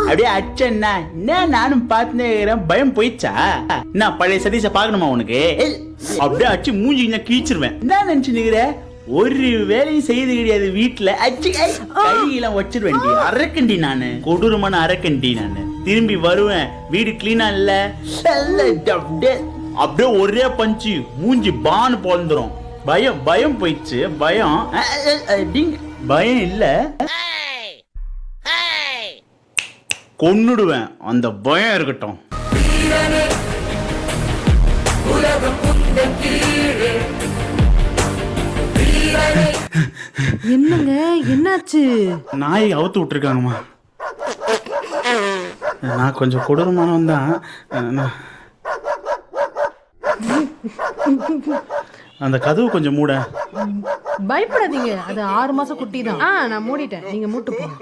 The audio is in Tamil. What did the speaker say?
அப்படியே அச்சன்னா என்ன நானும் பார்த்துனே பயம் போயிடுச்சா? என்ன பழைய சதீஷை பார்க்கணுமா உனக்கு? அப்படியே அச்சு மூஞ்சி கீச்சிருவேன். என்ன நினைச்சுக்கிற? ஒரு வேலையும் செய்து கிடையாது வீட்டுல. அச்சு கையெல்லாம் வச்சிருவேன். அரக்கண்டி நானு, கொடூரமான அரக்கண்டி நானு. திரும்பி வருவேன், வீடு கிளீனா இல்ல, அப்படியே ஒரே பஞ்சு மூஞ்சி பானு பொழந்துரும். பயம் பயம் போயிடுச்சு. பயம் பயம் இல்ல, கொன்னுடுவேன். அந்த பயம் இருக்கட்டும். என்னங்க என்னாச்சு? நாயை அவுத்து விட்டுருக்காங்கம்மா. நான் கொஞ்சம் கொடூரமானவன் தான். அந்த கதவு கொஞ்சம் மூட. பயப்படாதீங்க, அது 6 மாசம் குட்டி தான். நான் மூடிட்டேன், நீங்க மூட்டு போங்க.